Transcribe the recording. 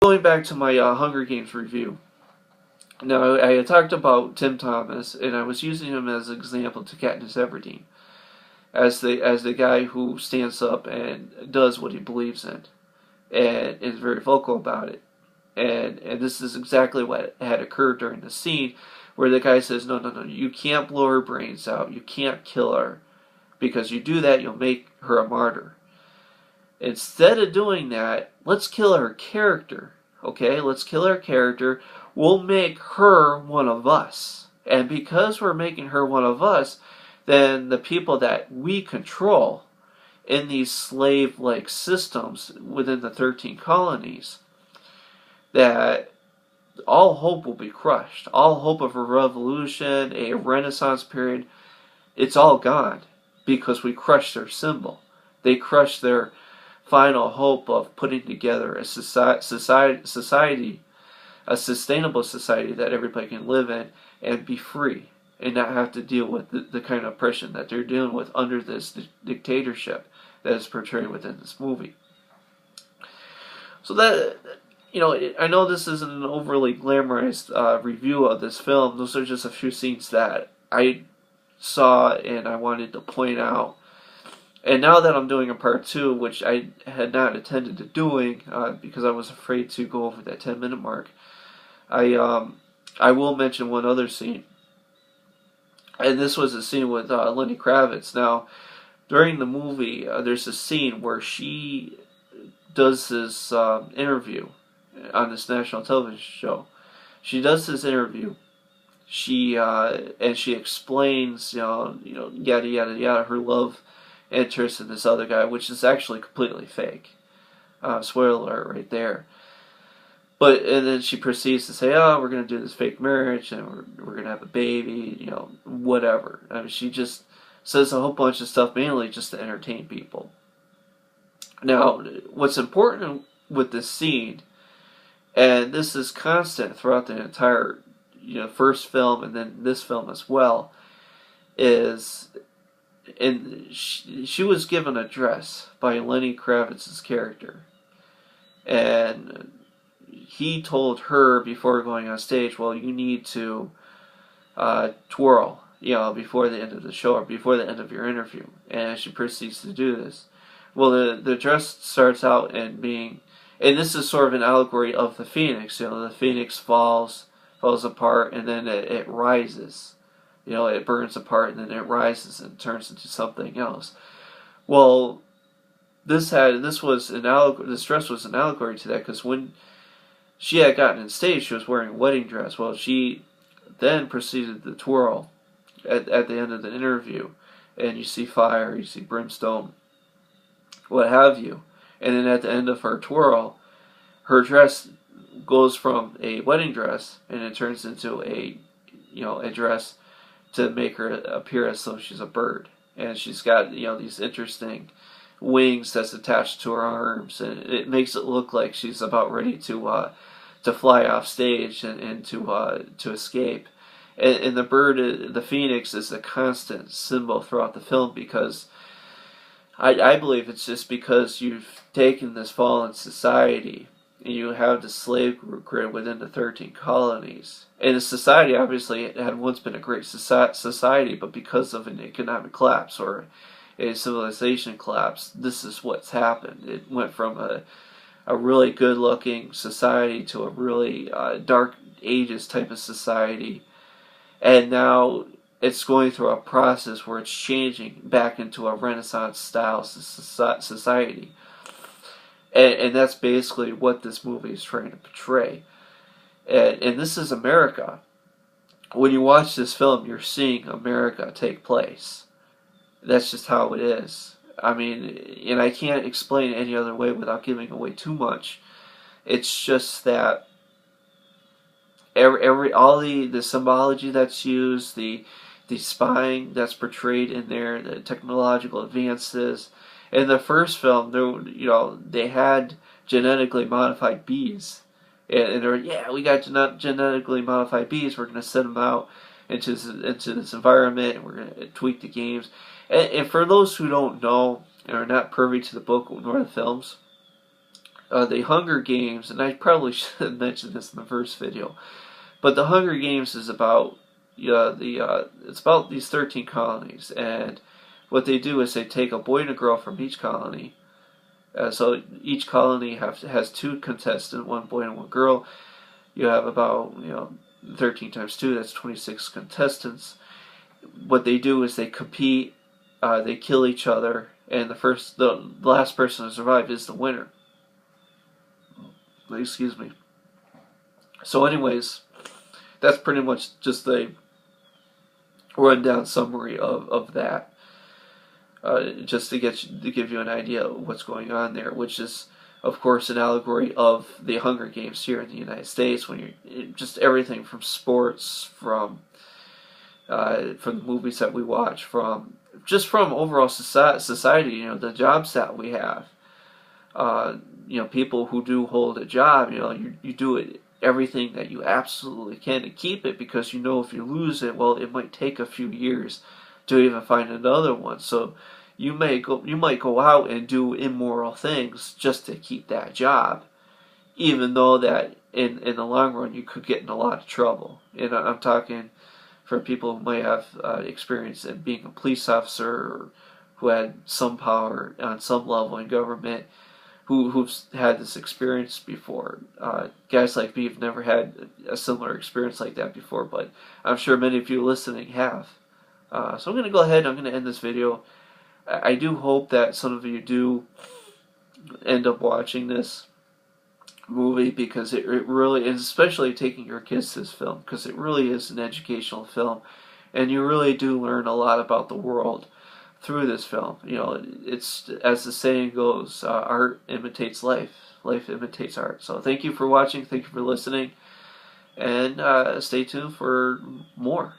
going back to my Hunger Games review. Now, I had talked about Tim Thomas, and I was using him as an example to Katniss Everdeen, as the guy who stands up and does what he believes in, and is very vocal about it. And this is exactly what had occurred during the scene, where the guy says, no, no, no, you can't blow her brains out, you can't kill her, because you do that, you'll make her a martyr. Instead of doing that, let's kill her character. Okay, let's kill her character. We'll make her one of us. And because we're making her one of us, then the people that we control in these slave-like systems within the 13 colonies, that all hope will be crushed. All hope of a revolution, a Renaissance period, it's all gone because we crushed their symbol. They crushed their final hope of putting together a society, a sustainable society that everybody can live in and be free and not have to deal with the kind of oppression that they're dealing with under this dictatorship that is portrayed within this movie. So that, I know this isn't an overly glamorized review of this film. Those are just a few scenes that I saw and I wanted to point out. And now that I'm doing a part 2, which I had not intended to doing because I was afraid to go over that 10-minute mark, I will mention one other scene. And this was a scene with Lenny Kravitz. Now, during the movie, there's a scene where she does this interview on this national television show. She does this interview. She explains, yada yada yada, her love interest in this other guy, which is actually completely fake. Spoiler alert right there. And then she proceeds to say, "Oh, we're going to do this fake marriage, and we're going to have a baby, whatever." I mean, she just says a whole bunch of stuff, mainly just to entertain people. Now, what's important with this scene, and this is constant throughout the entire, first film and then this film as well, is, and she was given a dress by Lenny Kravitz's character, and he told her before going on stage, well, you need to twirl, before the end of the show or before the end of your interview, and she proceeds to do this. Well, the dress starts out and being, and this is sort of an allegory of the phoenix. The phoenix falls apart, and then it rises. It burns apart, and then it rises and turns into something else. Well, this dress was an allegory to that, because when she had gotten on stage, she was wearing a wedding dress. Well, she then proceeded to twirl at the end of the interview, and you see fire, you see brimstone, what have you. And then at the end of her twirl, her dress goes from a wedding dress, and it turns into a dress to make her appear as though she's a bird. And she's got, these interesting wings that's attached to her arms, and it makes it look like she's about ready to fly off stage and to escape. And the bird, the phoenix, is a constant symbol throughout the film, because I believe it's just because you've taken this fallen society and you have the slave grid within the 13 colonies. And the society, obviously, it had once been a great society, but because of an economic collapse or a civilization collapse, this is what's happened. It went from a really good-looking society to a really dark ages type of society, and now it's going through a process where it's changing back into a Renaissance-style society. And that's basically what this movie is trying to portray. And this is America. When you watch this film, you're seeing America take place. That's just how it is. I mean, and I can't explain it any other way without giving away too much. It's just that all the symbology that's used, the spying that's portrayed in there, the technological advances. In the first film, they had genetically modified bees, and they were, we got genetically modified bees. We're going to send them out into this environment, and we're going to tweak the games. And for those who don't know and are not privy to the book nor the films, the Hunger Games, and I probably should have mentioned this in the first video, but the Hunger Games is about it's about these 13 colonies, and what they do is they take a boy and a girl from each colony. So each colony has 2 contestants, 1 boy and 1 girl. You have about 13 times 2, that's 26 contestants. What they do is they compete, they kill each other, and the last person to survive is the winner. Excuse me. So anyways, that's pretty much just the rundown summary of that. Just to give you an idea of what's going on there, which is, of course, an allegory of the Hunger Games here in the United States. When you're just everything from sports, from the movies that we watch, from overall society. The jobs that we have. People who do hold a job. You do it everything that you absolutely can to keep it, because if you lose it, well, it might take a few years to even find another one. So you might go out and do immoral things just to keep that job, even though that in the long run you could get in a lot of trouble. And I'm talking for people who might have experience in being a police officer, or who had some power on some level in government, who've had this experience before. Guys like me have never had a similar experience like that before, but I'm sure many of you listening have. So I'm going to go ahead and I'm going to end this video. I do hope that some of you do end up watching this movie, because it really is, especially taking your kids to this film, because it really is an educational film, and you really do learn a lot about the world through this film. It's, as the saying goes, art imitates life. Life imitates art. So thank you for watching. Thank you for listening. And stay tuned for more.